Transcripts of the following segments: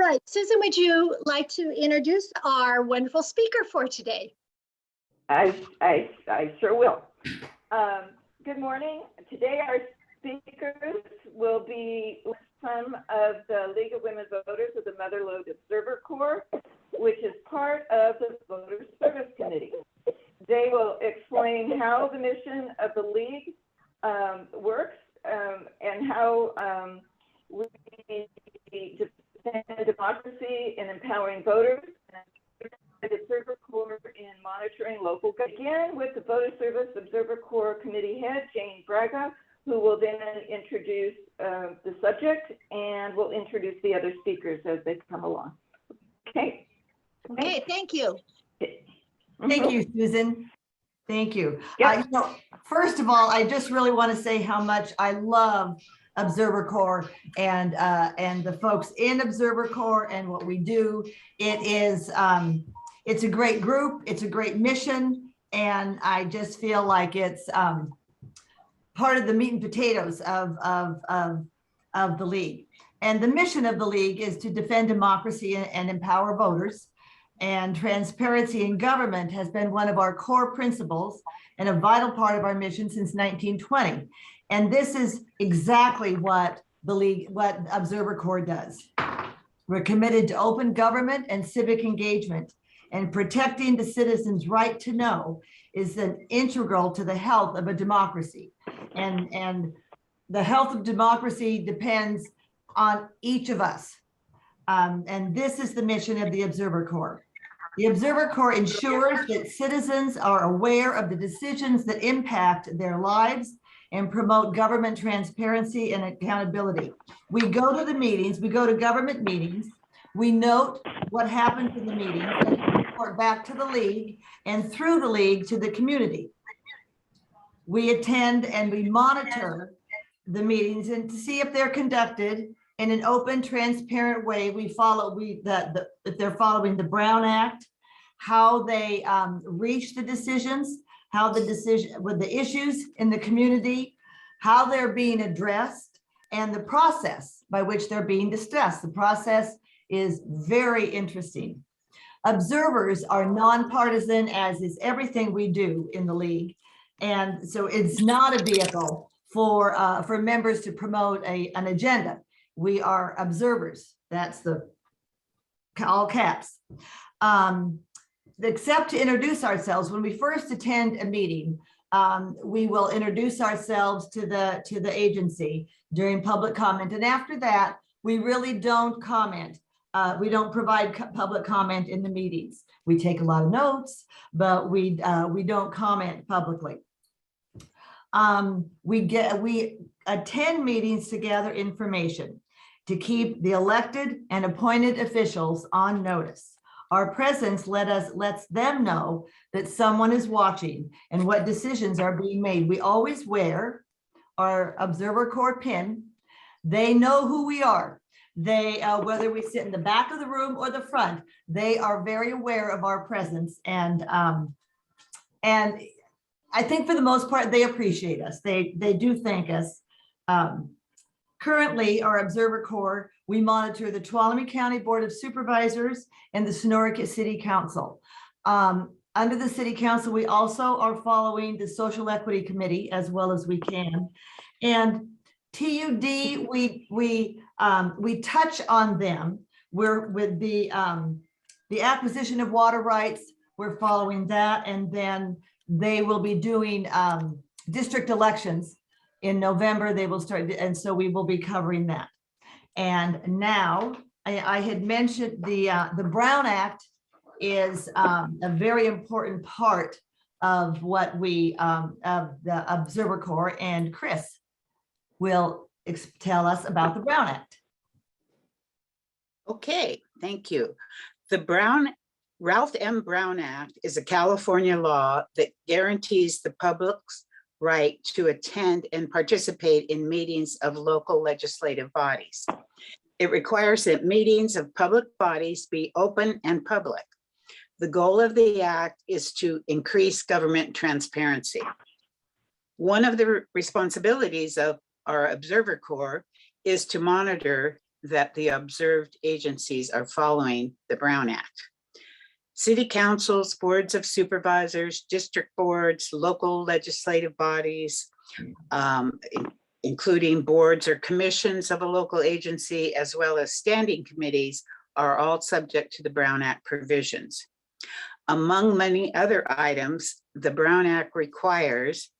right, Susan, would you like to introduce our wonderful speaker for today? I sure will. Good morning. Today our speakers will be some of the League of Women Voters of the Mother Lode ObserverCorps, which is part of the Voter Service Committee. They will explain how the mission of the League works and how we defend democracy and empowering voters, and the ObserverCorps in monitoring local government. Begin with the Voter Service ObserverCorps Committee Head, Jane Braga, who will then introduce the subject, and will introduce the other speakers as they come along. Okay. Okay, thank you. Thank you, Susan. Thank you. Yep. First of all, I just really want to say how much I love ObserverCorps and the folks in ObserverCorps and what we do. It is it's a great group. It's a great mission, and I just feel like it's part of the meat and potatoes of the League. And the mission of the League is to defend democracy and empower voters. And transparency in government has been one of our core principles and a vital part of our mission since 1920. And this is exactly what the League, what ObserverCorps does. We're committed to open government and civic engagement, and protecting the citizens' right to know is an integral to the health of a democracy. And the health of democracy depends on each of us. And this is the mission of the ObserverCorps. The ObserverCorps ensures that citizens are aware of the decisions that impact their lives and promote government transparency and accountability. We go to the meetings, we go to government meetings, we note what happens in the meetings, and report back to the League, and through the League to the community. We attend and we monitor the meetings and to see if they're conducted in an open, transparent way. We follow if they're following the Brown Act, how they reach the decisions, how the decision with the issues in the community, how they're being addressed, and the process by which they're being discussed. The process is very interesting. Observers are nonpartisan, as is everything we do in the League, and so it's not a vehicle for members to promote an agenda. We are observers. That's the all caps. Except to introduce ourselves, when we first attend a meeting, we will introduce ourselves to the agency during public comment, and after that, we really don't comment. We don't provide public comment in the meetings. We take a lot of notes, but we don't comment publicly. We attend meetings to gather information, to keep the elected and appointed officials on notice. Our presence lets them know that someone is watching and what decisions are being made. We always wear our ObserverCorps pin. They know who we are. They, whether we sit in the back of the room or the front, they are very aware of our presence. And I think for the most part, they appreciate us. They do thank us. Currently, our ObserverCorps, we monitor the Tuolumne County Board of Supervisors and the Sonora City Council. Under the City Council, we also are following the Social Equity Committee as well as we can. And TUD, we touch on them. We're with the acquisition of water rights, we're following that, and then they will be doing district elections in November. They will start, and so we will be covering that. And now I had mentioned the Brown Act is a very important part of what we of the ObserverCorps, and Chris will tell us about the Brown Act. Okay, thank you. The Ralph M. Brown Act is a California law that guarantees the public's right to attend and participate in meetings of local legislative bodies. It requires that meetings of public bodies be open and public. The goal of the act is to increase government transparency. One of the responsibilities of our ObserverCorps is to monitor that the observed agencies are following the Brown Act. City councils, boards of supervisors, district boards, local legislative bodies, including boards or commissions of a local agency, as well as standing committees, are all subject to the Brown Act provisions. Among many other items, the Brown Act requires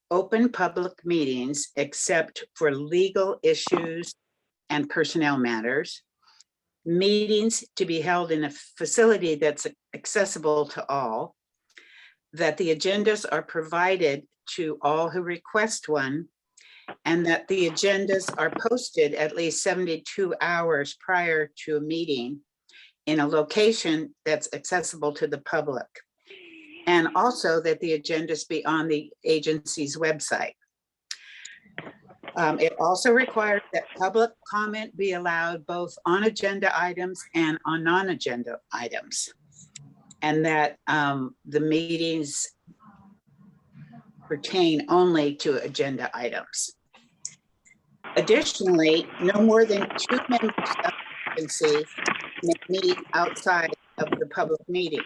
open public meetings except for legal issues and personnel matters, meetings to be held in a facility that's accessible to all, that the agendas are provided to all who request one, and that the agendas are posted at least 72 hours prior to a meeting in a location that's accessible to the public. And also that the agendas be on the agency's website. It also requires that public comment be allowed both on agenda items and on non-agenda items. And that the meetings pertain only to agenda items. Additionally, no more than 2 members of the agency may meet outside of the public meeting.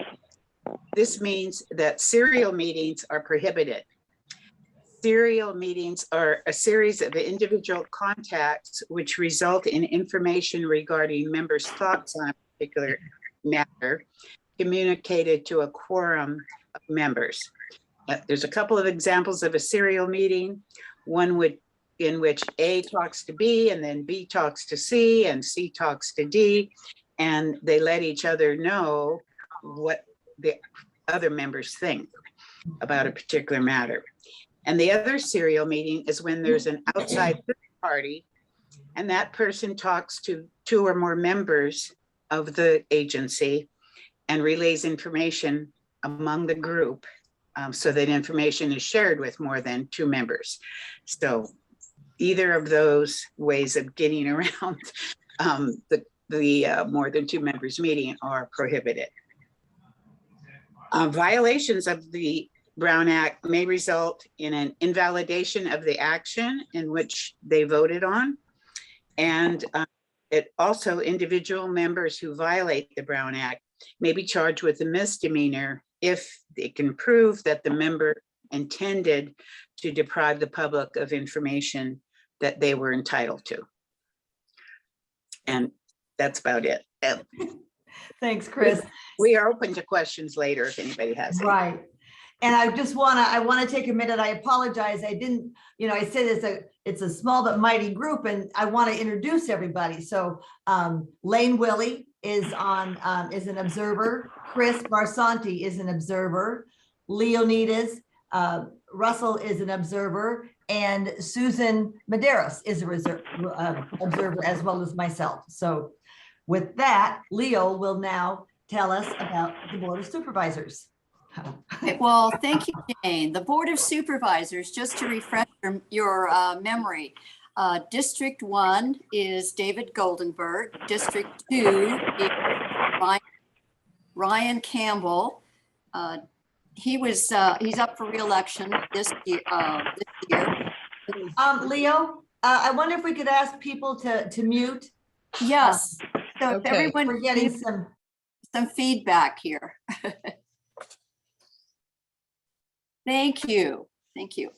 This means that serial meetings are prohibited. Serial meetings are a series of individual contacts which result in information regarding members' thoughts on a particular matter communicated to a quorum of members. There's a couple of examples of a serial meeting. One in which A talks to B, and then B talks to C, and C talks to D, and they let each other know what the other members think about a particular matter. And the other serial meeting is when there's an outside third party, and that person talks to 2 or more members of the agency and relays information among the group, so that information is shared with more than 2 members. So either of those ways of getting around the more than 2 members meeting are prohibited. Violations of the Brown Act may result in an invalidation of the action in which they voted on. And it also, individual members who violate the Brown Act may be charged with a misdemeanor if they can prove that the member intended to deprive the public of information that they were entitled to. And that's about it. Thanks, Chris. We are open to questions later if anybody has any. Right. And I just I want to take a minute. I apologize. I didn't, I said it's a small but mighty group, and I want to introduce everybody. So Lane Willie is an observer. Chris Barsanti is an observer. Leonidas Russell is an observer, and Susan Medeiros is a observer, as well as myself. So with that, Leo will now tell us about the Board of Supervisors. Well, thank you, Jane. The Board of Supervisors, just to refresh your memory, District 1 is David Goldenberg. District 2 is Ryan Campbell. He's up for re-election this year. Leo, I wonder if we could ask people to mute. Yes. So if Okay. everyone We're getting gives some. feedback here. Thank you. Thank you.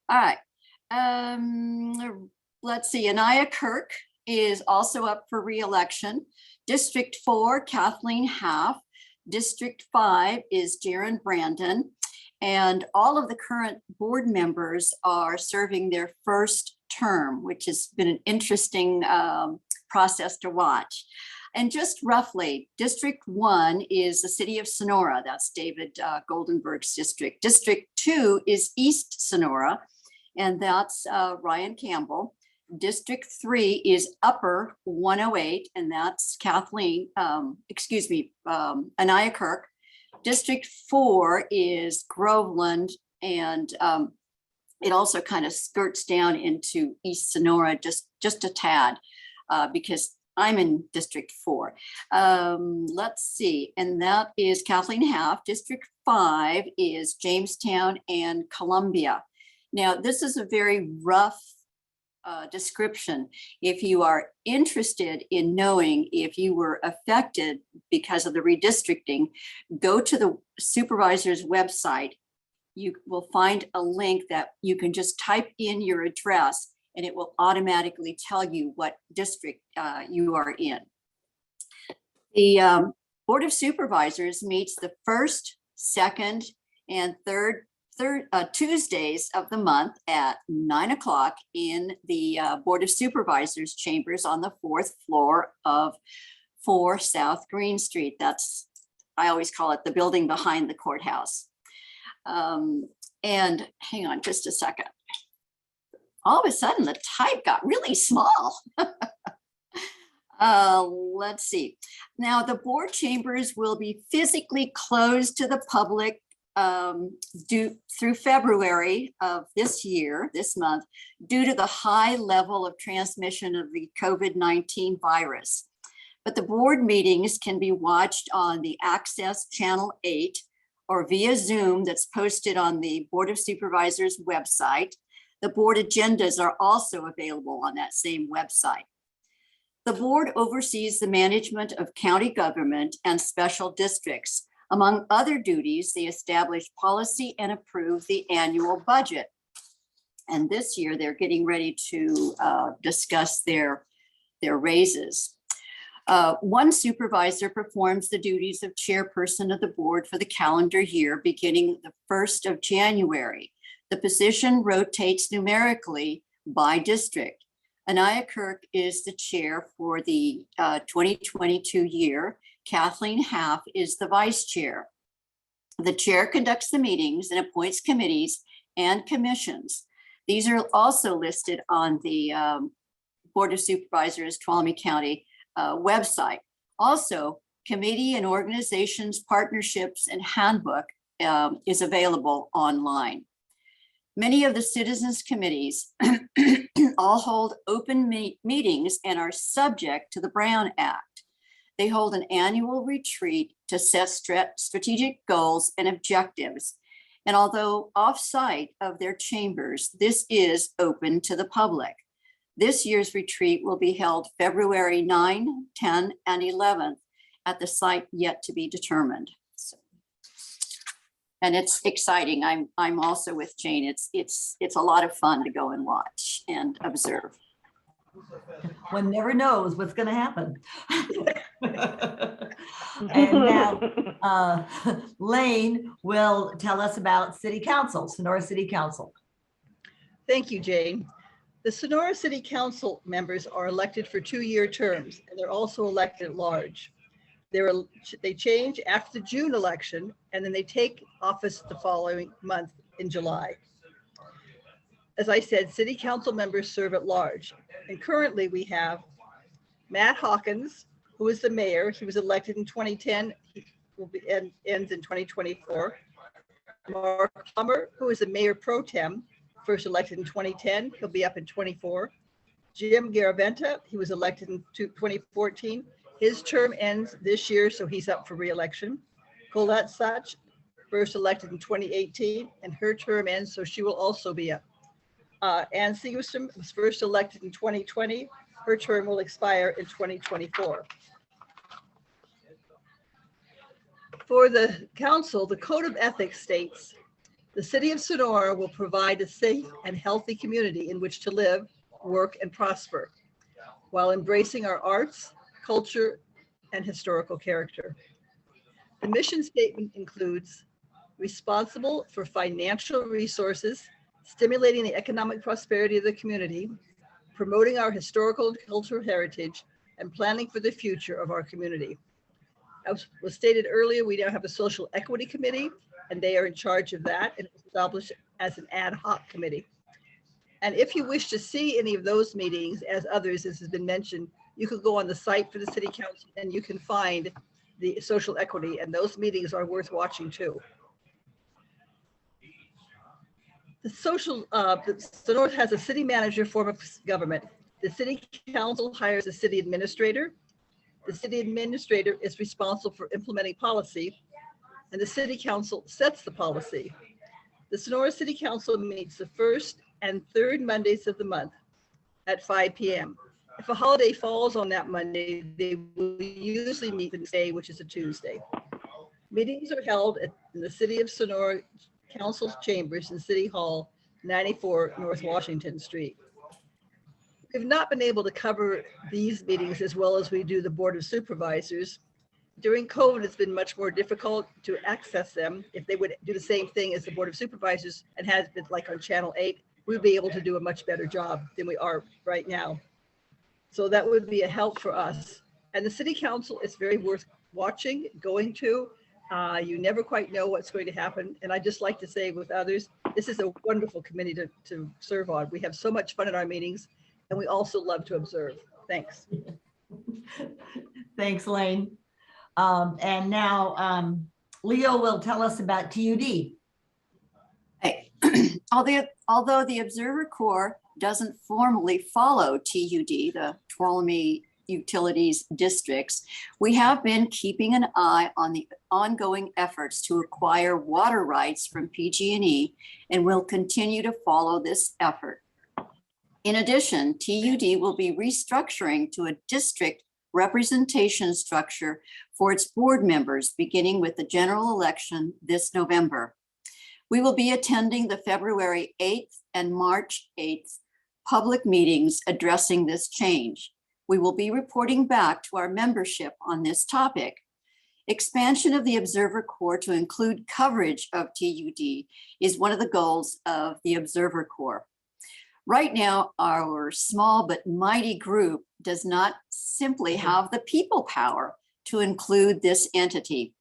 All right. Let's see. Anaya Kirk is also up for re-election. District 4, Kathleen Half. District 5 is Jaron Brandon. And all of the current board members are serving their first term, which has been an interesting process to watch. And just roughly, District 1 is the city of Sonora. That's David Goldenberg's district. District 2 is East Sonora, and that's Ryan Campbell. District 3 is Upper 108, and that's Anaya Kirk. District 4 is Groveland, and it also kind of skirts down into East Sonora just a tad, because I'm in District 4. Let's see, and that is Kathleen Half. District 5 is Jamestown and Columbia. Now, this is a very rough description. If you are interested in knowing if you were affected because of the redistricting, go to the supervisor's website. You will find a link that you can just type in your address and it will automatically tell you what district you are in. The Board of Supervisors meets the first, second, and third Tuesdays of the month at 9 o'clock in the Board of Supervisors chambers on the 4th floor of 4 South Green Street. That's, I always call it the building behind the courthouse. And hang on just a second. All of a sudden the type got really small. Let's see. Now the board chambers will be physically closed to the public through February of this month, due to the high level of transmission of the COVID-19 virus. But the board meetings can be watched on the Access Channel 8 or via Zoom that's posted on the Board of Supervisors website. The board agendas are also available on that same website. The board oversees the management of county government and special districts. Among other duties, they establish policy and approve the annual budget. And this year, they're getting ready to discuss their raises. One supervisor performs the duties of chairperson of the board for the calendar year beginning the 1st of January. The position rotates numerically by district. Anaya Kirk is the chair for the 2022 year. Kathleen Half is the vice chair. The chair conducts the meetings and appoints committees and commissions. These are also listed on the Board of Supervisors, Tuolumne County website. Also, committee and organizations, partnerships, and handbook is available online. Many of the citizens committees all hold open meetings and are subject to the Brown Act. They hold an annual retreat to set strategic goals and objectives. And although off-site of their chambers, this is open to the public. This year's retreat will be held February 9, 10, and 11th at the site yet to be determined. And it's exciting. I'm also with Jane. It's a lot of fun to go and watch and observe. One never knows what's going to happen. And now Lane will tell us about City Council, Sonora City Council. Thank you, Jane. The Sonora City Council members are elected for 2-year terms, and they're also elected at large. They change after the June election, and then they take office the following month in July. As I said, City Council members serve at large. And currently we have Matt Hawkins, who is the mayor. He was elected in 2010. He will be ends in 2024. Mark Plummer, who is the mayor pro tem, first elected in 2010. He'll be up in 24. Jim Garaventa, he was elected in 2014. His term ends this year, so he's up for re-election. Colette Such, first elected in 2018, and her term ends, so she will also be up. Ann Segerstrom was first elected in 2020. Her term will expire in 2024. For the council, the Code of Ethics states, the city of Sonora will provide a safe and healthy community in which to live, work, and prosper, while embracing our arts, culture, and historical character. The mission statement includes responsible for financial resources, stimulating the economic prosperity of the community, promoting our historical and cultural heritage, and planning for the future of our community. As was stated earlier, we now have a social equity committee, and they are in charge of that and established as an ad hoc committee. And if you wish to see any of those meetings, as others, as has been mentioned, you could go on the site for the city council and you can find the social equity, and those meetings are worth watching too. The Sonora has a city manager form of government. The city council hires a city administrator. The city administrator is responsible for implementing policy, and the city council sets the policy. The Sonora City Council meets the first and third Mondays of the month. at 5 p.m. If a holiday falls on that Monday, they will usually meet the next day, which is a Tuesday. Meetings are held in the City of Sonora Council's chambers in City Hall, 94 North Washington Street. We've not been able to cover these meetings as well as we do the Board of Supervisors. During COVID, it's been much more difficult to access them. If they would do the same thing as the Board of Supervisors and has been like on Channel 8, we'd be able to do a much better job than we are right now. So that would be a help for us. And the City Council is very worth watching, going to. You never quite know what's going to happen. And I just like to say with others, this is a wonderful committee to serve on. We have so much fun in our meetings, and we also love to observe. Thanks. Thanks, Lane. And now Leo will tell us about TUD. Hey. Although the ObserverCorps doesn't formally follow TUD, the Tuolumne Utilities Districts, we have been keeping an eye on the ongoing efforts to acquire water rights from PG&E and will continue to follow this effort. In addition, TUD will be restructuring to a district representation structure for its board members, beginning with the general election this November. We will be attending the February 8th and March 8th public meetings addressing this change. We will be reporting back to our membership on this topic. Expansion of the ObserverCorps to include coverage of TUD is one of the goals of the ObserverCorps. Right now, our small but mighty group does not simply have the people power to include this entity.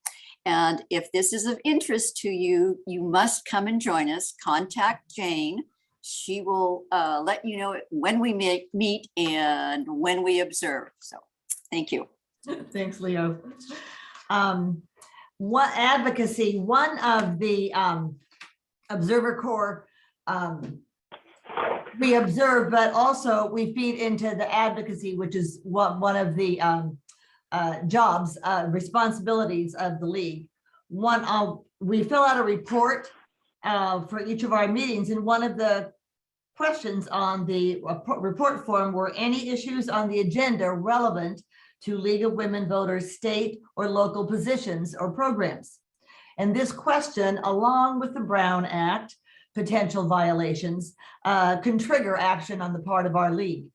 And if this is of interest to you, you must come and join us. Contact Jane. She will let you know when we meet and when we observe. So thank you. Thanks, Leo. What advocacy, one of the ObserverCorps, we observe, but also we feed into the advocacy, which is one of the jobs, responsibilities of the league. We fill out a report for each of our meetings, and one of the questions on the report form were any issues on the agenda relevant to League of Women Voters state or local positions or programs. And this question, along with the Brown Act potential violations, can trigger action on the part of our league.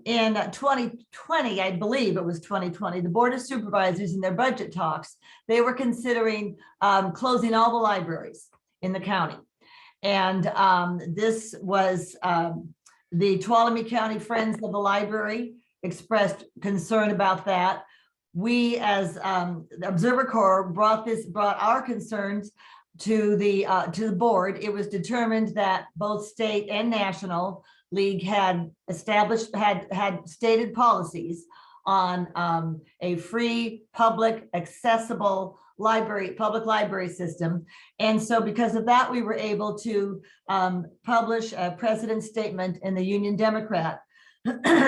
In 2020, I believe it was 2020, the Board of Supervisors in their budget talks, they were considering closing all the libraries in the county. And this was the Tuolumne County Friends of the Library expressed concern about that. We, as the ObserverCorps, brought our concerns to the board. It was determined that both state and national league had stated policies on a free, public, accessible public library system. And so because of that, we were able to publish a president's statement in the Union Democrat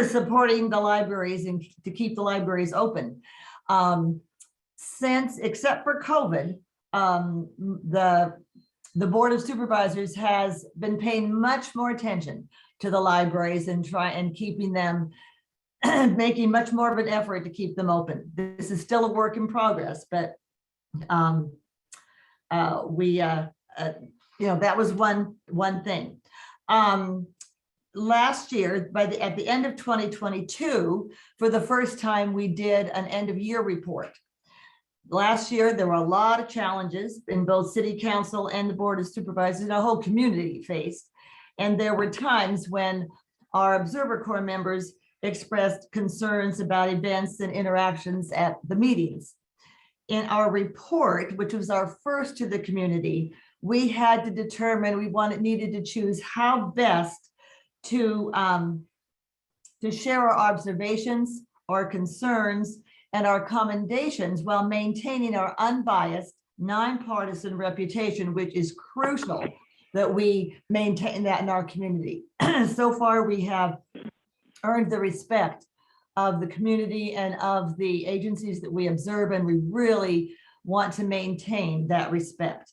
supporting the libraries and to keep the libraries open. Except for COVID, the Board of Supervisors has been paying much more attention to the libraries and keeping them, making much more of an effort to keep them open. This is still a work in progress, but that was one thing. Last year, at the end of 2022, for the first time, we did an end of year report. Last year, there were a lot of challenges in both City Council and the Board of Supervisors, and our whole community faced. And there were times when our ObserverCorps members expressed concerns about events and interactions at the meetings. In our report, which was our first to the community, we had to determine, needed to choose how best to share our observations, our concerns, and our commendations while maintaining our unbiased, nonpartisan reputation, which is crucial that we maintain that in our community. So far, we have earned the respect of the community and of the agencies that we observe, and we really want to maintain that respect.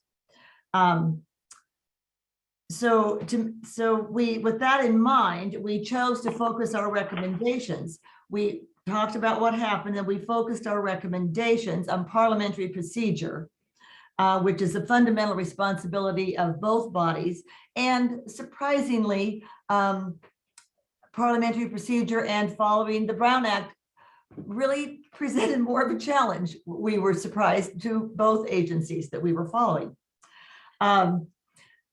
with that in mind, we chose to focus our recommendations. We talked about what happened and we focused our recommendations on parliamentary procedure, which is a fundamental responsibility of both bodies. And surprisingly, parliamentary procedure and following the Brown Act really presented more of a challenge. We were surprised to both agencies that we were following. And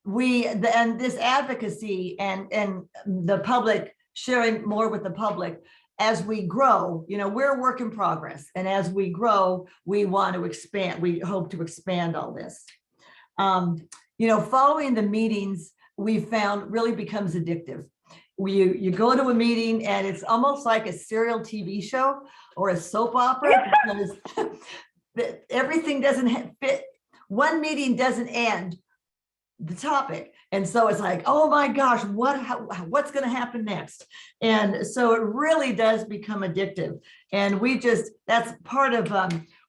this advocacy and the public, sharing more with the public as we grow, we're a work in progress. And as we grow, we want to expand, we hope to expand all this. Following the meetings, we found really becomes addictive. You go to a meeting and it's almost like a serial TV show or a soap opera because everything doesn't fit. One meeting doesn't end the topic. And so it's like, oh my gosh, what's going to happen next? And so it really does become addictive. And that's part of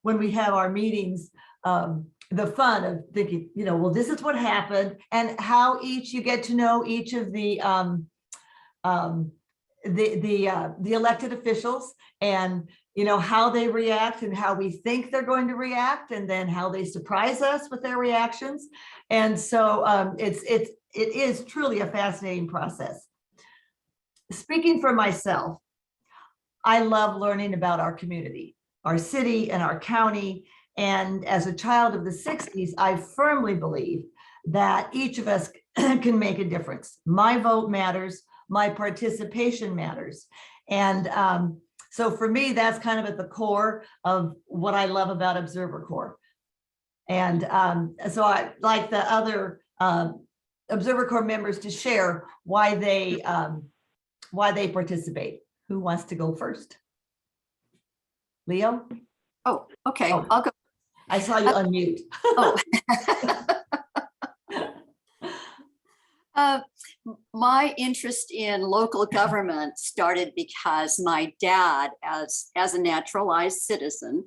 when we have our meetings, the fun of thinking, well, this is what happened and how you get to know each of the elected officials and how they react and how we think they're going to react and then how they surprise us with their reactions. And so it is truly a fascinating process. Speaking for myself, I love learning about our community, our city and our county. And as a child of the 60s, I firmly believe that each of us can make a difference. My vote matters. My participation matters. And so for me, that's kind of at the core of what I love about ObserverCorps. And so I like the other ObserverCorps members to share why they participate. Who wants to go first? Leo? Oh, okay, Oh. I'll go. I saw you unmute. Oh. My interest in local government started because my dad, as a naturalized citizen,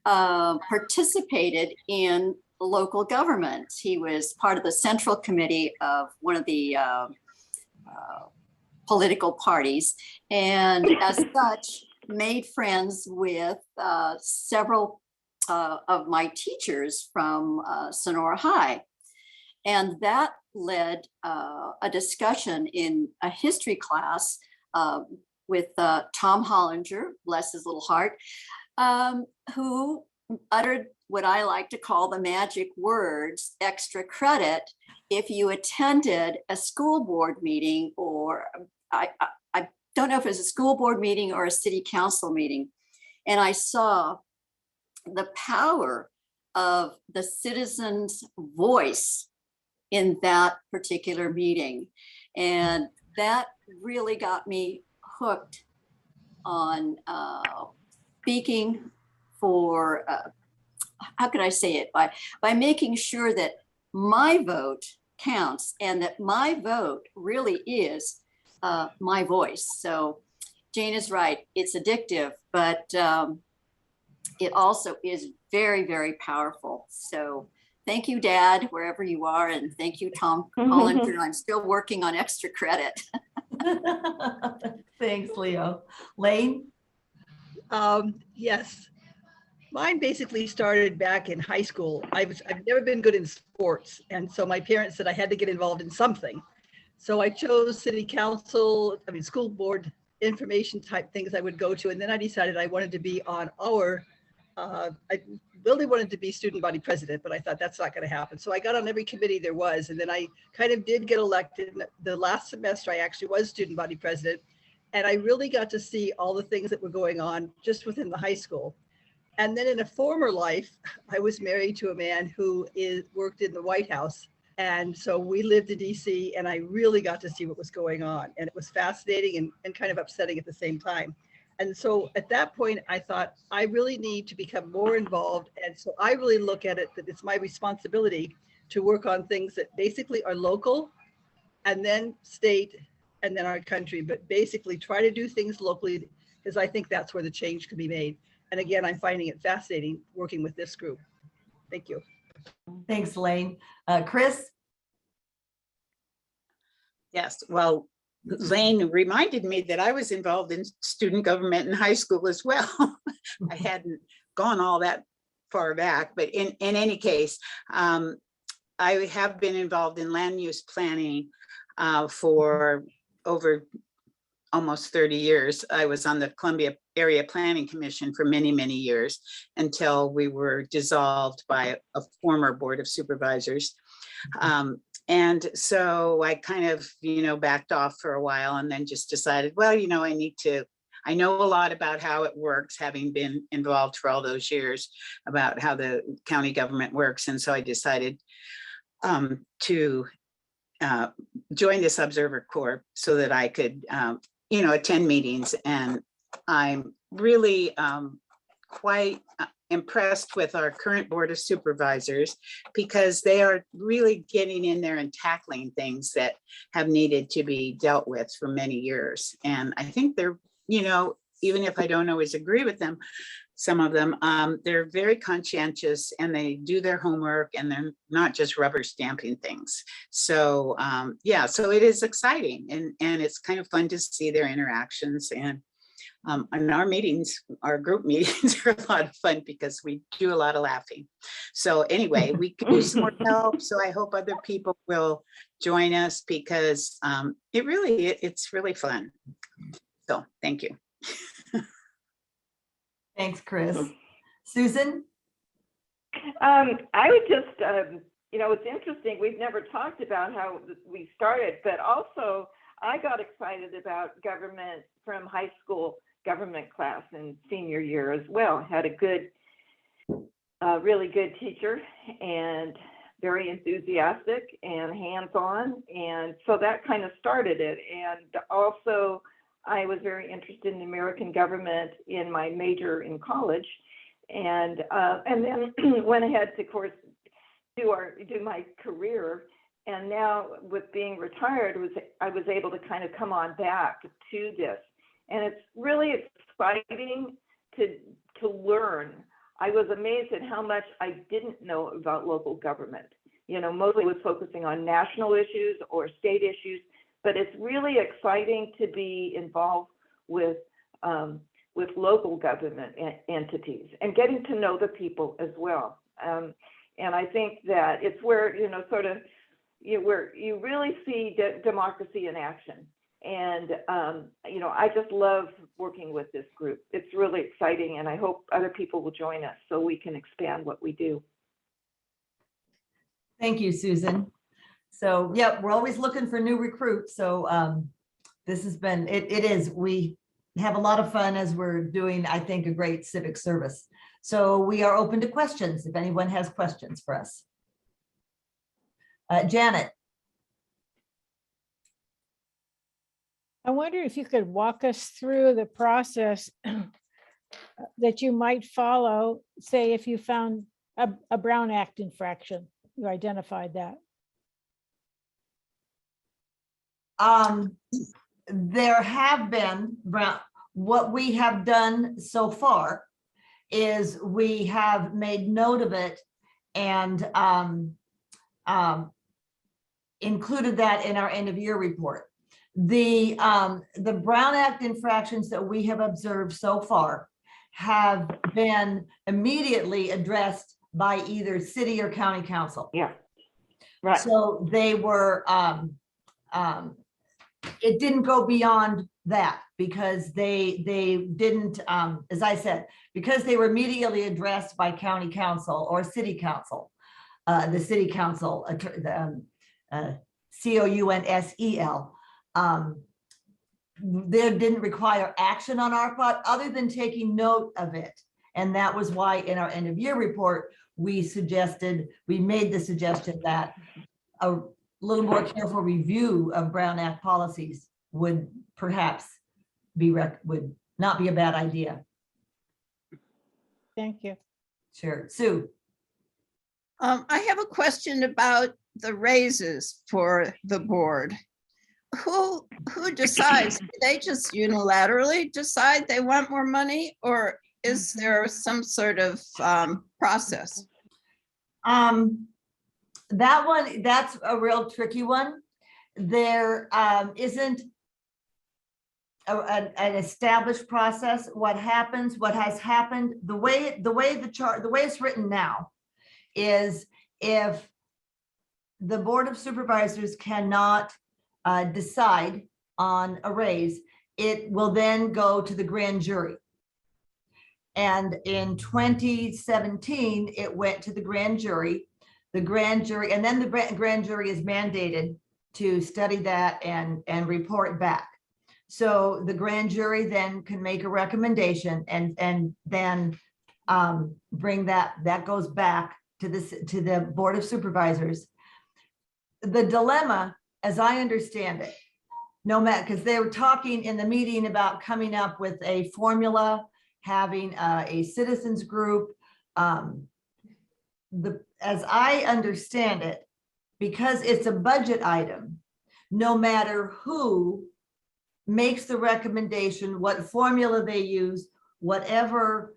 participated in local government. He was part of the central committee of one of the political parties, and as such, made friends with several of my teachers from Sonora High. And that led a discussion in a history class with Tom Hollinger, bless his little heart, who uttered what I like to call the magic words, extra credit, if you attended a school board meeting, or I don't know if it was a school board meeting or a city council meeting. And I saw the power of the citizens' voice in that particular meeting. And that really got me hooked on speaking for, how could I say it? By making sure that my vote counts and that my vote really is my voice. So Jane is right, it's addictive, but it also is very, very powerful. So thank you, Dad, wherever you are. And thank you, Tom Hollinger. I'm still working on extra credit. Thanks, Leo. Lane? Yes. Mine basically started back in high school. I've never been good in sports. And so my parents said I had to get involved in something. So I chose city council, school board information type things I would go to. And then I decided I wanted to be on I really wanted to be student body president, but I thought that's not going to happen. So I got on every committee there was, and then I kind of did get elected. The last semester, I actually was student body president, and I really got to see all the things that were going on just within the high school. And then in a former life, I was married to a man who worked in the White House. And so we lived in DC, and I really got to see what was going on. And it was fascinating and kind of upsetting at the same time. And so at that point, I thought, I really need to become more involved. And so I really look at it that it's my responsibility to work on things that basically are local, and then state, and then our country, but basically try to do things locally, because I think that's where the change can be made. And again, I'm finding it fascinating working with this group. Thank you. Thanks, Lane. Chris? Yes, well, Lane reminded me that I was involved in student government in high school as well. I hadn't gone all that far back, but in any case, I have been involved in land use planning for over almost 30 years. I was on the Columbia Area Planning Commission for many, many years until we were dissolved by a former Board of Supervisors. And so I kind of, backed off for a while and then just decided, well, I know a lot about how it works, having been involved for all those years about how the county government works. And so I decided to join this ObserverCorps so that I could, attend meetings. And I'm really quite impressed with our current Board of Supervisors because they are really getting in there and tackling things that have needed to be dealt with for many years. And I think they're, even if I don't always agree with them, some of them, they're very conscientious and they do their homework and they're not just rubber stamping things. So so it is exciting and it's kind of fun to see their interactions. And our meetings, our group meetings are a lot of fun because we do a lot of laughing. So anyway, we could use some more help. So I hope other people will join us because it's really fun. So thank you. Thanks, Chris. Susan? I would just, it's interesting. We've never talked about how we started, but also I got excited about government from high school government class in senior year as well. Had a good, really good teacher and very enthusiastic and hands-on. And so that kind of started it. And also I was very interested in American government in my major in college. And then went ahead to, of course, do my career. And now with being retired, I was able to kind of come on back to this. And it's really exciting to learn. I was amazed at how much I didn't know about local government. Mostly was focusing on national issues or state issues, but it's really exciting to be involved with local government entities and getting to know the people as well. And I think that it's where, where you really see democracy in action. And, I just love working with this group. It's really exciting, and I hope other people will join us so we can expand what we do. Thank you, Susan. So, yeah, we're always looking for new recruits. So this has been, we have a lot of fun as we're doing, I think, a great civic service. So we are open to questions if anyone has questions for us. Janet. I wonder if you could walk us through the process that you might follow, say, if you found a Brown Act infraction, you identified that. There have been, what we have done so far is we have made note of it and included that in our end of year report. The Brown Act infractions that we have observed so far have been immediately addressed by either city or county council. Yeah, right. So they were, it didn't go beyond that because they didn't, as I said, because they were immediately addressed by county council or city council, the city council, COUNSEL. They didn't require action on our part other than taking note of it. And that was why in our end of year report, we made the suggestion that a little more careful review of Brown Act policies would perhaps would not be a bad idea. Thank you. Sure. Sue. I have a question about the raises for the board. Who decides? Do they just unilaterally decide they want more money, or is there some sort of process? That one, that's a real tricky one there isn't an established process. What has happened, the way it's written now is if the Board of Supervisors cannot decide on a raise, it will then go to the grand jury. And in 2017, it went to the grand jury. The grand jury, and then the grand jury is mandated to study that and report back. So the grand jury then can make a recommendation and then bring that goes back to the Board of Supervisors. The dilemma, as I understand it, no matter, because they were talking in the meeting about coming up with a formula, having a citizens group. As I understand it, because it's a budget item, no matter who makes the recommendation, what formula they use, whatever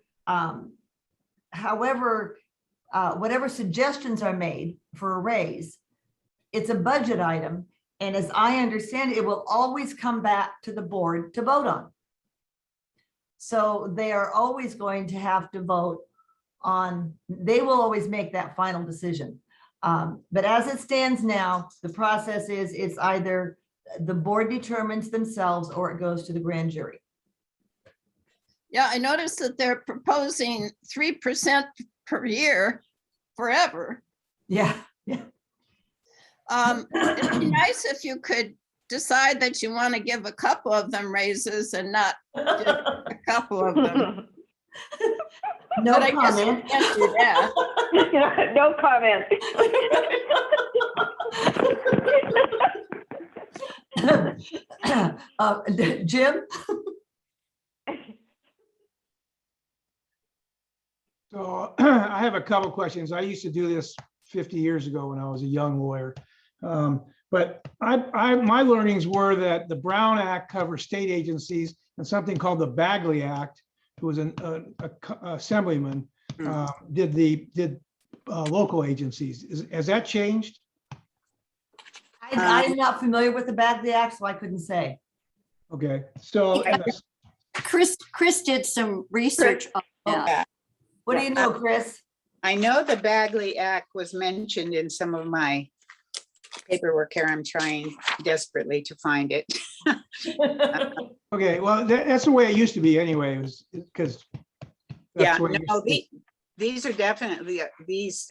suggestions are made for a raise, it's a budget item. And as I understand it, it will always come back to the board to vote on. So they are always going to have to vote on, they will always make that final decision. But as it stands now, the process is it's either the board determines themselves or it goes to the grand jury. Yeah, I noticed that they're proposing 3% per year forever. Yeah. It'd be nice if you could decide that you want to give a couple of them raises and not just a couple of them. No But I guess you comment. can't do that. No comment. Jim? So I have a couple questions. I used to do this 50 years ago when I was a young lawyer. But my learnings were that the Brown Act covers state agencies and something called the Bagley Act, who was an assemblyman, did local agencies. Has that changed? I'm not familiar with the Bagley Act, so I couldn't say. Okay, so Chris did some research on that. What do you know, Chris? I know the Bagley Act was mentioned in some of my paperwork here. I'm trying desperately to find it. okay, well, that's the way it used to be anyway, was because Yeah, no, these are definitely, these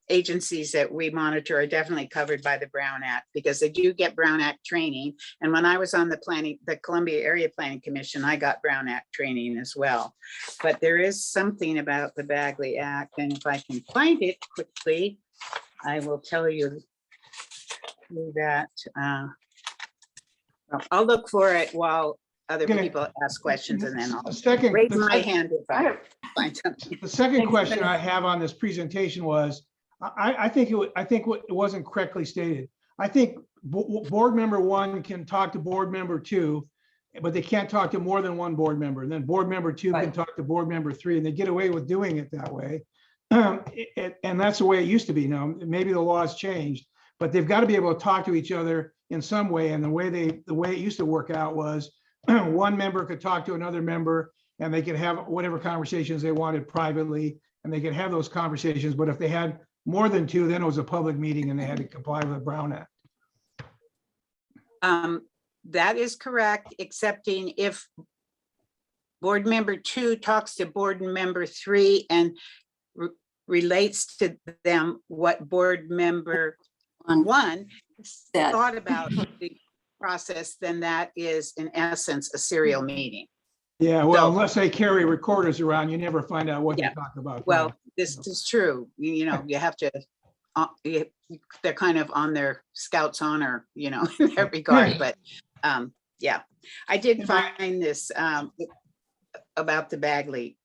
agencies that we monitor are definitely covered by the Brown Act because they do get Brown Act training. And when I was on the Columbia Area Planning Commission, I got Brown Act training as well. But there is something about the Bagley Act, and if I can find it quickly, I will tell you that. I'll look for it while other people ask questions, and then I'll raise my hand if I find something. The second question I have on this presentation was, I think it wasn't correctly stated. I think board member 1 can talk to board member 2, but they can't talk to more than one board member. And then board member 2 can talk to board member 3, and they get away with doing it that way. And that's the way it used to be. Now, maybe the law has changed, but they've got to be able to talk to each other in some way. And the way it used to work out was one member could talk to another member, and they could have whatever conversations they wanted privately, and they could have those conversations. But if they had more than 2, then it was a public meeting and they had to comply with the Brown Act. That is correct, excepting if board member 2 talks to board member 3 and relates to them what board member 1 thought about the process, then that is in essence a serial meeting. Yeah, well, unless they carry recorders around, you never find out what they talk about. Well, this is true. You know, you have to, they're kind of on their Scouts honor, you know, in that regard. But yeah, I did find this about the Bagley.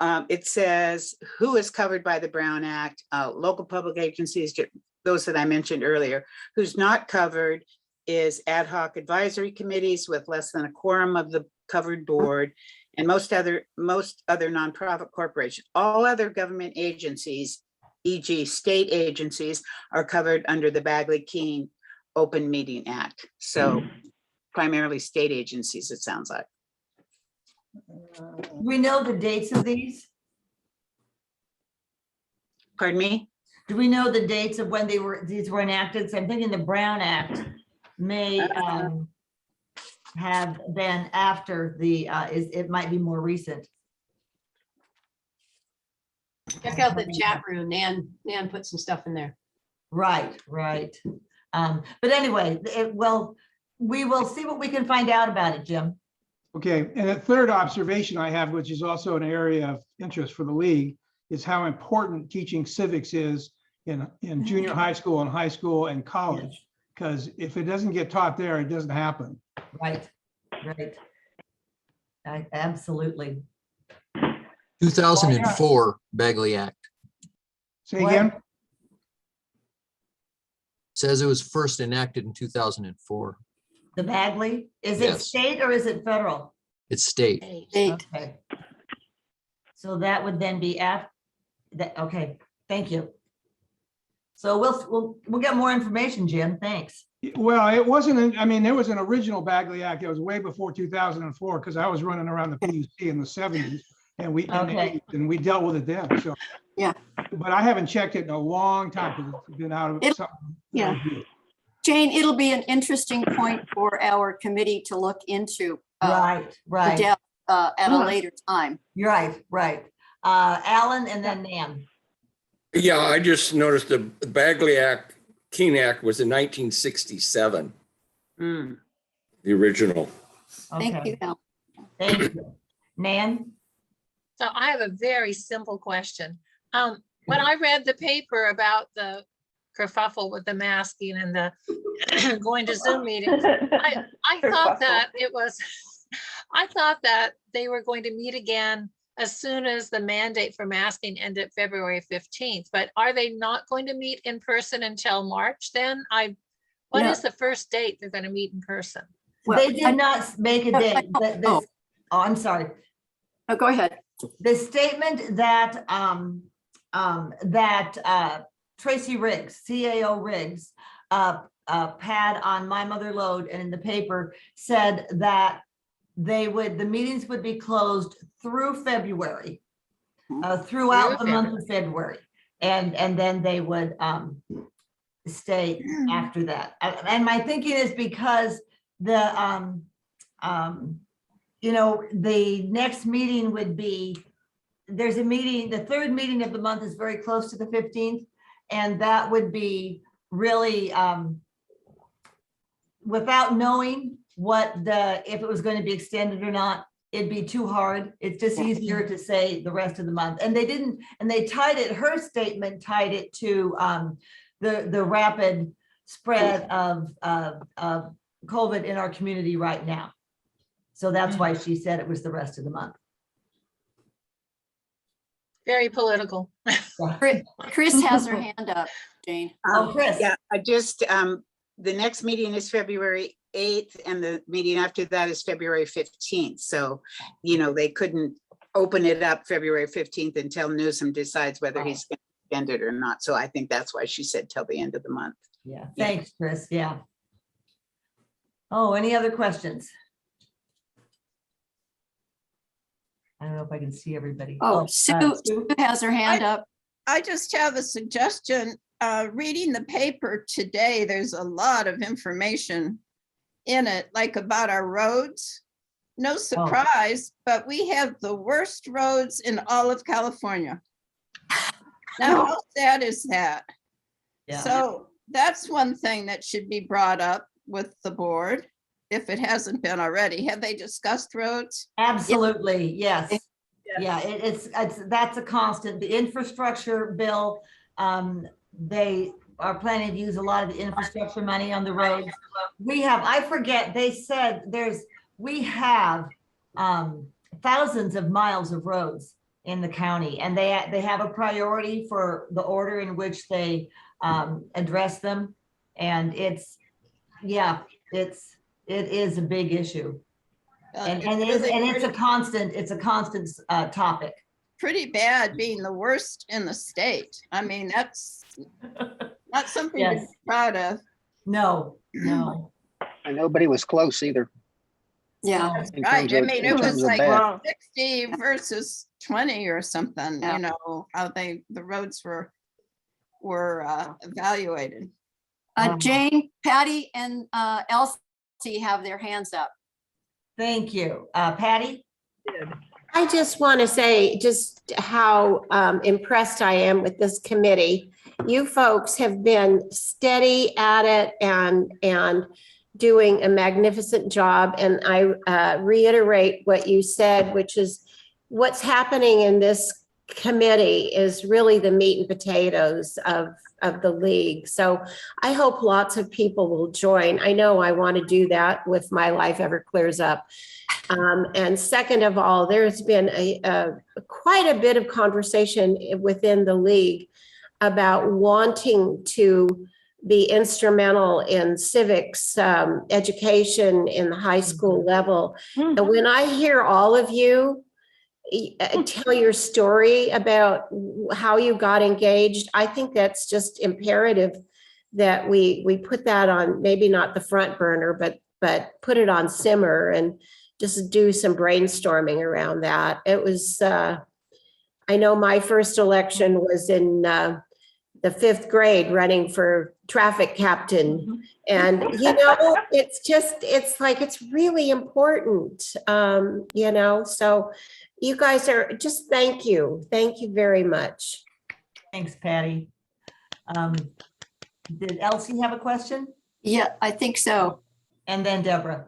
It says who is covered by the Brown Act, local public agencies, those that I mentioned earlier. Who's not covered is ad hoc advisory committees with less than a quorum of the covered board, and most other nonprofit corporations. All other government agencies, e.g. state agencies, are covered under the Bagley-Keene Open Meeting Act. So primarily state agencies, it sounds like. We know the dates of these? Pardon me? Do we know the dates of when these were enacted? So I'm thinking the Brown Act may have been after the, it might be more recent. Check out the chat room. Nan put some stuff in there. Right. But anyway, well, we will see what we can find out about it, Jim. Okay, and a third observation I have, which is also an area of interest for the league, is how important teaching civics is in junior high school and college. Because if it doesn't get taught there, it doesn't happen. Right. Absolutely. 2004 Bagley Act Say again? says it was first enacted in 2004. The Bagley, is it Yes. state or is it federal? It's state. State. Okay. So that would then be after that. Okay, thank you. So we'll get more information, Jim. Thanks. Well, it wasn't, I mean, there was an original Bagley Act. It was way before 2004 because I was running around the PUC in the 70s and we dealt with it then. So, Yeah. But I haven't checked it in a long time because it's been out of It- something. yeah. Jane, it'll be an interesting point for our committee to look into. Right. the depth, at a later time. You're right. Alan and then Nan. Yeah, I just noticed the Bagley Act, Keene Act was in 1967, Mm. the original. Thank Okay, you, Al. thank you. Nan? So I have a very simple question. When I read the paper about the kerfuffle with the masking and the going to Zoom meetings, I thought that I thought that they were going to meet again as soon as the mandate for masking ended February 15th, but are they not going to meet in person until March then? What No. is the first date they're going to meet in person? Well, They did not make a date. Oh. I'm sorry. Oh, go ahead. The statement that Tracy Riggs, CAO Riggs, had on My Mother Load and in the paper said that the meetings would be closed through February, throughout the month of February. And then they would stay after that. And my thinking is because the next meeting would be, there's a meeting, the third meeting of the month is very close to the 15th. And that would be really, without knowing if it was going to be extended or not, it'd be too hard. It's just easier to say the rest of the month. And they didn't, and they tied it, her statement tied it to the rapid spread of COVID in our community right now. So that's why she said it was the rest of the month. Very political. Chris has her hand up, Jane. Oh, Chris. Yeah, the next meeting is February 8th and the meeting after that is February 15th. So, they couldn't open it up February 15th until Newsom decides whether he's going to extend it or not. So I think that's why she said till the end of the month. Yeah, thanks, Chris. Yeah. Oh, any other questions? I don't know if I can see everybody. Oh, Sue has her hand up. I just have a suggestion. Reading the paper today, there's a lot of information in it, like about our roads. No surprise, but we have the worst roads in all of California. Now, how sad is that? Yeah. So that's one thing that should be brought up with the board, if it hasn't been already. Have they discussed roads? Absolutely, yes. Yeah, that's a constant. The infrastructure bill, they are planning to use a lot of the infrastructure money on the roads. We have, I forget, they said we have thousands of miles of roads in the county, and they have a priority for the order in which they address them. And it is a big issue. And it's a constant topic. Pretty bad being the worst in the state. I mean, that's not something to be proud of. No, no. And nobody was close either. Yeah. in Right, terms I of- mean, in it terms was of like bad. 60 versus 20 or something, Yeah. you know, how the roads were evaluated. Jane, Patty, and Elsie have their hands up. Thank you. Patty? I just want to say just how impressed I am with this committee. You folks have been steady at it and doing a magnificent job. And I reiterate what you said, which is what's happening in this committee is really the meat and potatoes of the league. So I hope lots of people will join. I know I want to do that if my life ever clears up. And second of all, there's been quite a bit of conversation within the league about wanting to be instrumental in civics education in the high school level. And when I hear all of you tell your story about how you got engaged, I think that's just imperative that we put that on, maybe not the front burner, but put it on simmer and just do some brainstorming around that. It was, I know my first election was in the 5th grade running for traffic captain. And, you know, it's like, it's really important, you know, so you guys are just, thank you. Thank you very much. Thanks, Patty. Did Elsie have a question? Yeah, I think so. And then Deborah.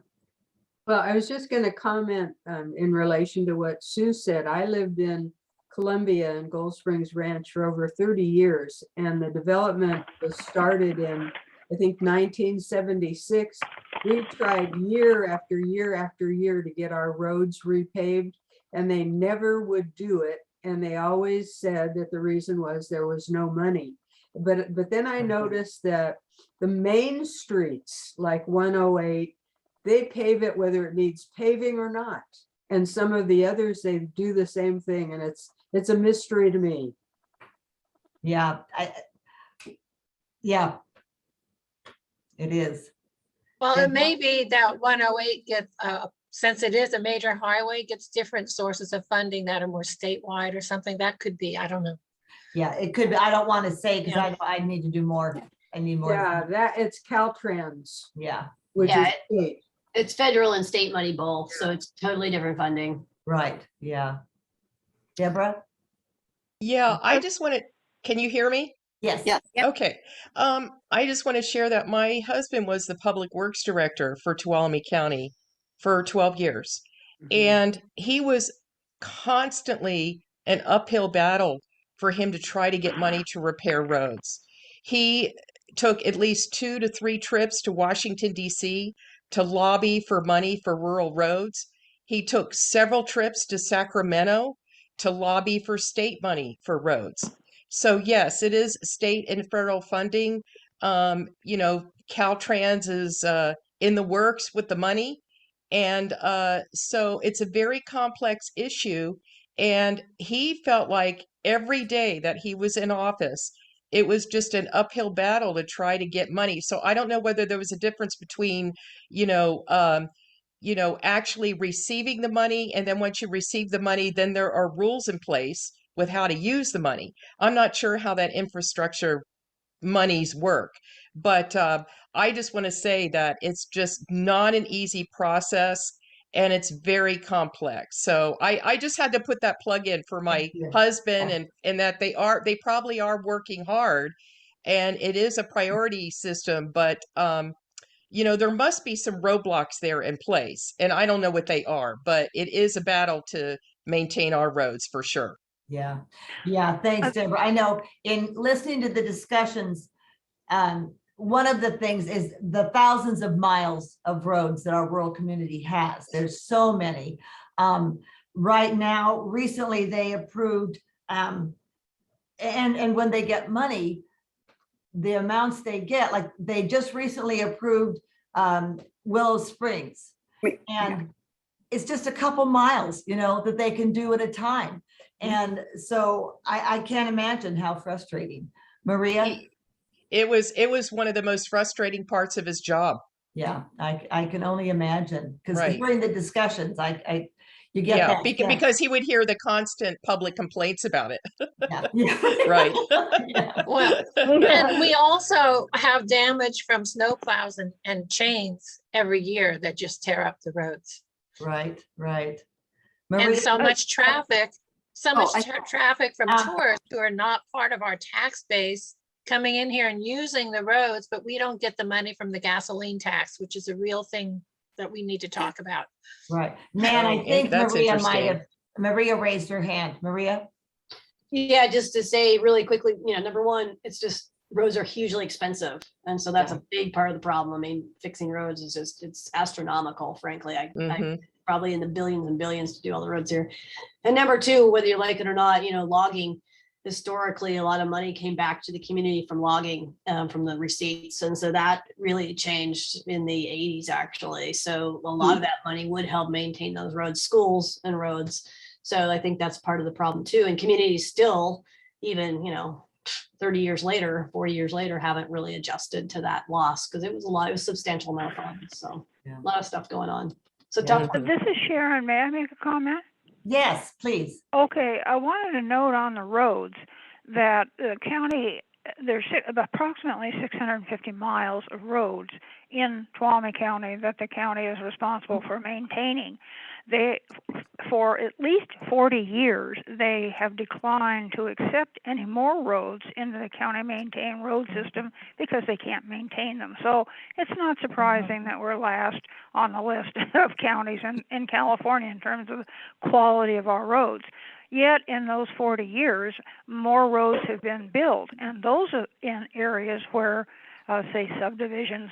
Well, I was just going to comment in relation to what Sue said. I lived in Columbia and Gold Springs Ranch for over 30 years, and the development was started in, I think, 1976. We tried year after year after year to get our roads repaved, and they never would do it. And they always said that the reason was there was no money. But then I noticed that the main streets, like 108, they pave it whether it needs paving or not. And some of the others, they do the same thing. And it's a mystery to me. Yeah, yeah, it is. Well, it may be that 108 gets, since it is a major highway, gets different sources of funding that are more statewide or something. That could be, I don't know. Yeah, it could be. I don't want to say because I need to do more. I need more. Yeah, that it's Caltrans. Yeah. Which Yeah, is state. It's federal and state money both, so it's totally different funding. Right, yeah. Deborah? Yeah, I just want to, can you hear me? Yes. Yeah. Okay. I just want to share that my husband was the public works director for Tuolumne County for 12 years. And he was constantly an uphill battle for him to try to get money to repair roads. He took at least 2 to 3 trips to Washington, D.C. to lobby for money for rural roads. He took several trips to Sacramento to lobby for state money for roads. So yes, it is state and federal funding. You know, Caltrans is in the works with the money. And so it's a very complex issue. And he felt like every day that he was in office, it was just an uphill battle to try to get money. So I don't know whether there was a difference between, actually receiving the money. And then once you receive the money, then there are rules in place with how to use the money. I'm not sure how that infrastructure monies work, but I just want to say that it's just not an easy process and it's very complex. So I just had to put that plug in for my husband and that they probably are working hard and it is a priority system, but there must be some roadblocks there in place and I don't know what they are, but it is a battle to maintain our roads for sure. Yeah. Yeah. Thanks, Deborah. I know in listening to the discussions, one of the things is the thousands of miles of roads that our rural community has. There's so many. Right now, recently they approved, and when they get money, the amounts they get, like they just recently approved Willow Springs. And it's just a couple miles, that they can do at a time. And so I can't imagine how frustrating. Maria? It was one of the most frustrating parts of his job. Yeah, I can only imagine, because Right. during the discussions, you get Yeah, that sense. because he would hear the constant public complaints about it. Yeah. Right. Yeah. Well, and we also have damage from snowplows and chains every year that just tear up the roads. Right, right. And Maria? so much traffic, traffic from Ah. tourists who are not part of our tax base coming in here and using the roads, but we don't get the money from the gasoline tax, which is a real thing that we need to talk about. Right. Nan, I Oh, think that's Maria might interesting. have, Maria raised her hand. Maria? Yeah, just to say really quickly, number one, it's just roads are hugely expensive. And so that's a big part of the problem. I mean, fixing roads is just, it's astronomical, frankly. I probably in the billions and billions to do all the roads here. And number two, whether you like it or not, logging, historically, a lot of money came back to the community from logging, from the receipts. And so that really changed in the 80s, actually. So a lot of that money would help maintain those roads, schools and roads. So I think that's part of the problem too. And communities still, even, 30 years later, 40 years later, haven't really adjusted to that loss, because it was a substantial amount of funds. So a lot of stuff going on. So tough. This is Sharon. May I make a comment? Yes, please. Okay, I wanted to note on the roads that the county, there's approximately 650 miles of roads in Tuolumne County that the county is responsible for maintaining. For at least 40 years, they have declined to accept any more roads into the county maintained road system because they can't maintain them. So it's not surprising that we're last on the list of counties in California in terms of the quality of our roads. Yet in those 40 years, more roads have been built, and those are in areas where, say, subdivisions,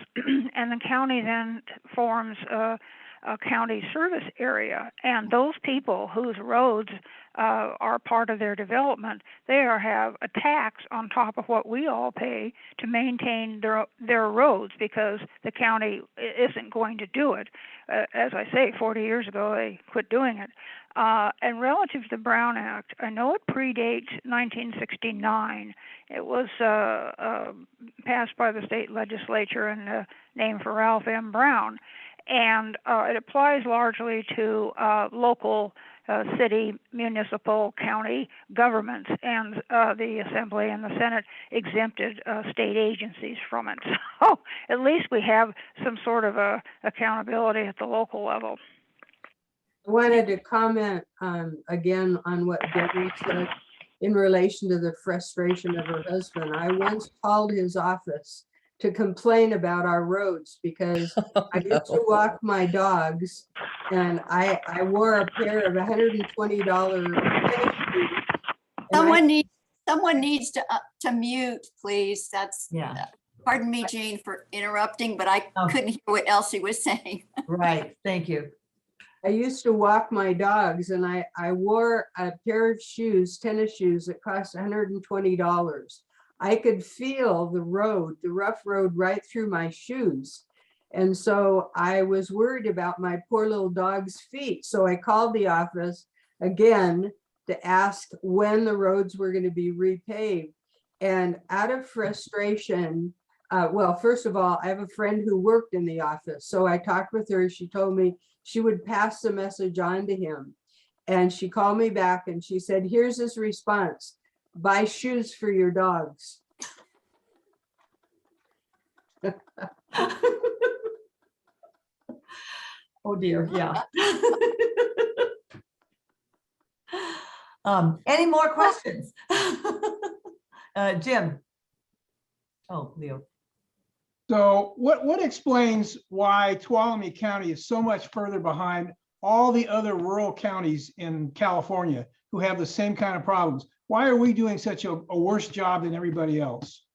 and the county then forms a county service area, and those people whose roads are part of their development, they have a tax on top of what we all pay to maintain their roads, because the county isn't going to do it. As I say, 40 years ago, they quit doing it. And relative to the Brown Act, I know it predates 1969. It was passed by the state legislature and named for Ralph M. Brown. And it applies largely to local, city, municipal, county governments, and the Assembly and the Senate exempted state agencies from it. So at least we have some sort of accountability at the local level. I wanted to comment again on what Debbie said in relation to the frustration of her husband. I once called his office to complain about our roads because I used to walk my dogs, and I wore a pair of $120 tennis shoes. Someone needs to mute, please. That's pardon me, Jane, for interrupting, but I couldn't hear what Elsie was saying. Right, thank you. I used to walk my dogs, and I wore a pair of shoes, tennis shoes, that cost $120. I could feel the rough road right through my shoes. And so I was worried about my poor little dog's feet. So I called the office again to ask when the roads were going to be repaved. And out of frustration, well, first of all, I have a friend who worked in the office. So I talked with her. She told me she would pass the message on to him. And she called me back and she said, here's his response: buy shoes for your dogs. Oh dear, yeah. Any more questions? Jim. Oh, Leo. So what explains why Tuolumne County is so much further behind all the other rural counties in California who have the same kind of problems? Why are we doing such a worse job than everybody else?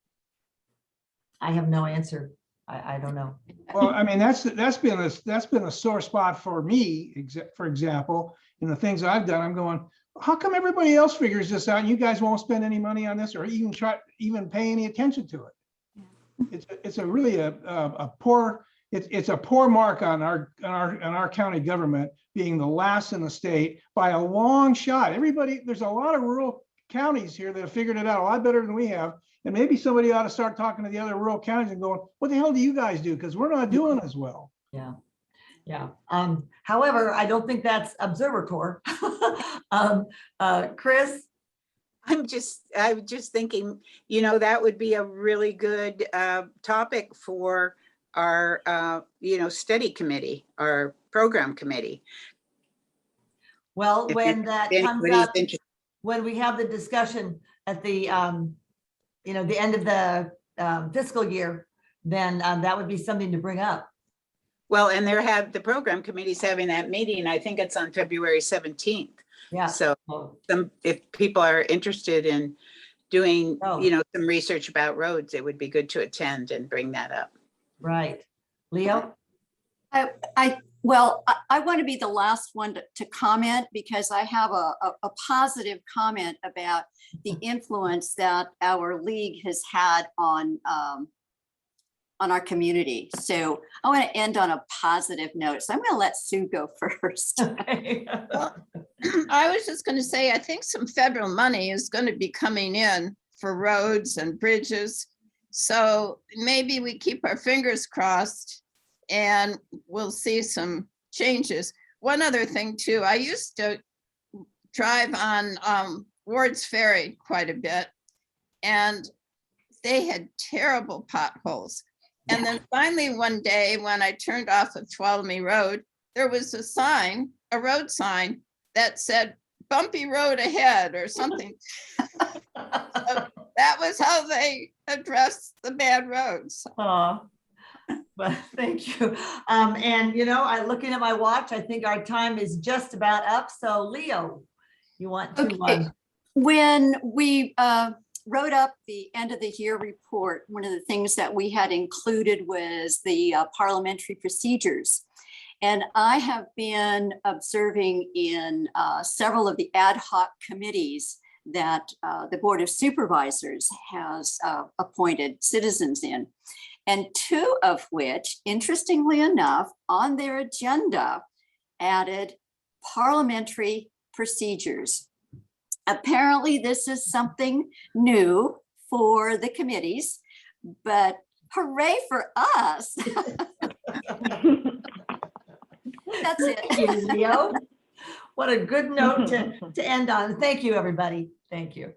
I have no answer. I don't know. Well, I mean, that's been a sore spot for me, for example, in the things I've done. I'm going, how come everybody else figures this out and you guys won't spend any money on this or even pay any attention to it? It's a really a poor mark on our county government being the last in the state by a long shot. There's a lot of rural counties here that have figured it out a lot better than we have, And maybe somebody ought to start talking to the other rural counties and going, what the hell do you guys do? Because we're not doing as well. Yeah. Yeah. However, I don't think that's ObserverCorps. Chris? I was just thinking, you know, that would be a really good topic for our, you know, study committee, our program committee. Well, If when that comes anybody's up, interested. when we have the discussion at the, you know, the end of the fiscal year, then that would be something to bring up. Well, and the program committee's having that meeting, I think it's on February 17th. Yeah. So if people are interested in doing, you know, some research about roads, it would be good to attend and bring that up. Right. Leo? I want to be the last one to comment because I have a positive comment about the influence that our league has had on our community. So I want to end on a positive note. So I'm going to let Sue go first. Well, I was just going to say, I think some federal money is going to be coming in for roads and bridges. So maybe we keep our fingers crossed and we'll see some changes. One other thing too, I used to drive on Ward's Ferry quite a bit, and they had terrible potholes. And then finally one day when I turned off of Tuolumne Road, there was a sign, a road sign that said bumpy road ahead or something. So that was how they addressed the bad roads. Oh, well, thank you. And you know, looking at my watch, I think our time is just about up. So Leo, you want to? When we wrote up the end of the year report, one of the things that we had included was the parliamentary procedures. And I have been observing in several of the ad hoc committees that the Board of Supervisors has appointed citizens in. And two of which, interestingly enough, on their agenda added parliamentary procedures. Apparently, this is something new for the committees, but hooray for us. That's it. Thank you, Leo. What a good note to end on. Thank you, everybody. Thank you.